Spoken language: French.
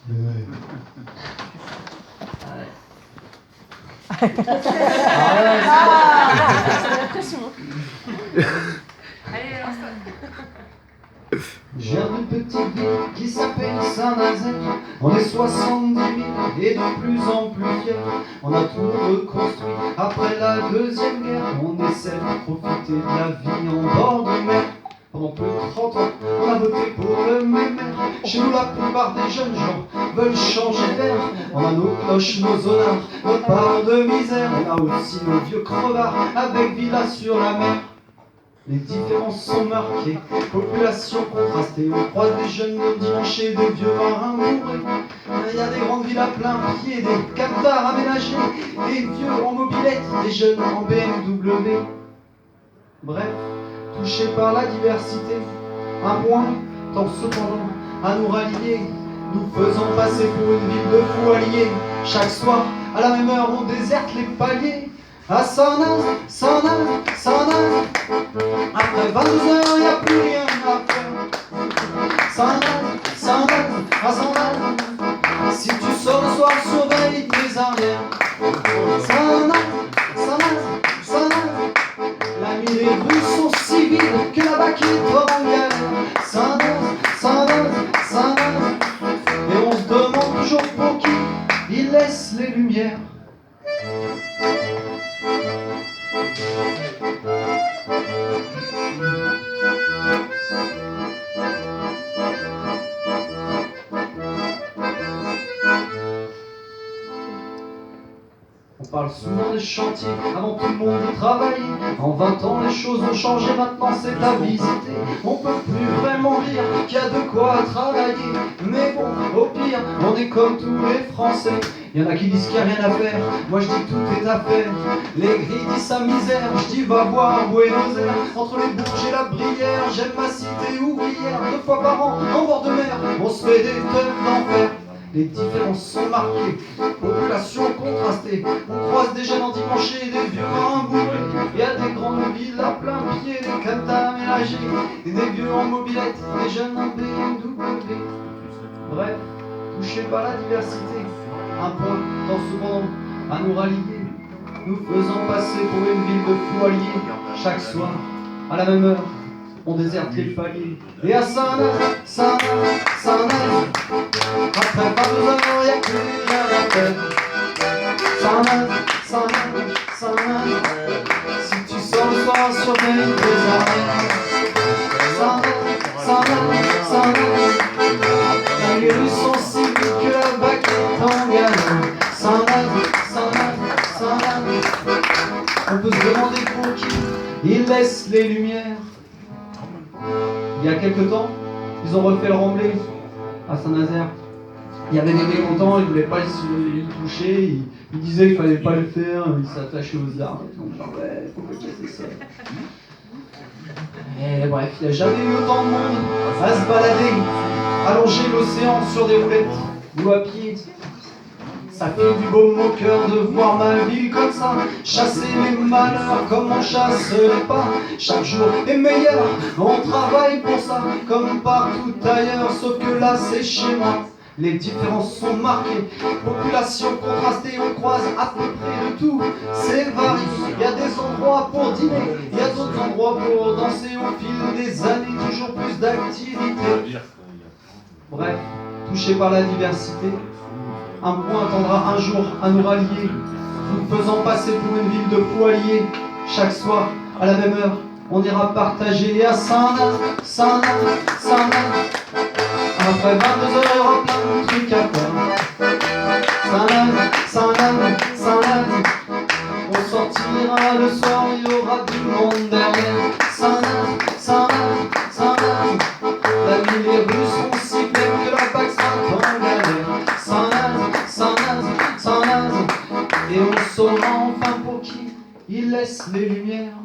Ouais. C'est la pression. Allez, lance-toi. J'ai une petite ville qui s'appelle Saint-Nazaire. On est 70 000 et de plus en plus fiers. On a tout reconstruit après la Deuxième Guerre. On essaie de profiter de la vie en bord de mer. Pendant plus de 30 ans, on a voté pour le même maire. Chez nous, la plupart des jeunes gens veulent changer d'air. On a nos cloches, nos honneurs, notre part de misère. On a aussi nos vieux crevards avec villa sur la mer. Les différences sont marquées, population contrastée. On croise des jeunes le dimanche et des vieux marins bourrés. Il y a des grandes villes à plein pied, des captars aménagés, des vieux en mobilette, des jeunes en BMW. Bref, touchés par la diversité, un point tend cependant à nous rallier, nous faisant passer pour une ville de fous alliés. Chaque soir, à la même heure, on déserte les paliers. À Saint-Nazaire, Saint-Nazaire, Saint-Nazaire. Après 22 heures, y a plus rien à faire. Saint-Nazaire, Saint-Nazaire, à Saint-Nazaire. Si tu sors le soir, surveille tes arrières. Saint-Nazaire, Saint-Nazaire, Saint-Nazaire. L'ami, les rues sont si vides que la baquette en galère. Saint-Nazaire, Saint-Nazaire, Saint-Nazaire. Et on se demande toujours pour qui il laisse les lumières. On parle souvent des chantiers, avant tout le monde y travaille. En 20 ans les choses ont changé, maintenant c'est à visiter. On peut plus vraiment dire qu'il y a de quoi travailler. Mais bon, au pire, on est comme tous les Français. Il y en a qui disent qu'il n'y a rien à faire, moi je dis tout est à faire. Les gris disent sa misère, je dis va voir Buenos Aires. Entre les Bourges et la Brière, j'aime ma cité ouvrière. 2 fois par an, en bord de mer, on se fait des teufs d'enfer. Les différences sont marquées, population contrastée. On croise des jeunes endimanchés, des vieux marins bourrés. Il y a des grandes villes à plein pied, des captars aménagés, et des vieux en mobilette, des jeunes en BMW. Bref, touchés par la diversité, un point tend cependant à nous rallier, nous faisant passer pour une ville de fous alliés. Chaque soir, à la même heure, on déserte les paliers. Et à Saint-Nazaire, Saint-Nazaire, Saint-Nazaire. Après 22 heures, y'a plus rien à faire. Saint-Nazaire, Saint-Nazaire, Saint-Nazaire. Si tu sors le soir, surveille tes arrières. Saint-Nazaire, Saint-Nazaire, Saint-Nazaire. Les rues sont si vides que la baguette en galère. Saint-Nazaire, Saint-Nazaire, Saint-Nazaire. On peut se demander pour qui il laisse les lumières. Il y a quelque temps, ils ont refait le remblai à Saint-Nazaire. Il y avait des mécontents, ils ne voulaient pas le toucher, ils disaient qu'il ne fallait pas le faire, ils s'attachaient aux arbres. Donc genre ouais, faut pas casser ça. Et bref, il n'y a jamais eu autant de monde à se balader, allonger l'océan sur des roulettes ou à pied. Ça fait du baume au cœur de voir ma ville comme ça. Chasser les malheurs comme on chasse les pas. Chaque jour est meilleur, on travaille pour ça. Comme partout ailleurs, sauf que là c'est chez moi. Les différences sont marquées, population contrastée. On croise à peu près de tout, c'est varié. Il y a des endroits pour dîner, il y a d'autres endroits pour danser. Au fil des années, toujours plus d'activités. Bref, touché par la diversité, un point tendra un jour à nous rallier, nous faisant passer pour une ville de fous alliés. Chaque soir, à la même heure, on ira partager à Saint-Nazaire, Saint-Nazaire, Saint-Nazaire. Après 22 heures, il y aura plein de trucs à faire. Saint-Nazaire, Saint-Nazaire, Saint-Nazaire. On sortira le soir, il y aura du monde derrière. Saint-Nazaire, Saint-Nazaire, Saint-Nazaire. La ville, les rues sont si pleines que la bague sera en galère. Saint-Nazaire, Saint-Nazaire, Saint-Nazaire. Et on saura enfin pour qui il laisse les lumières.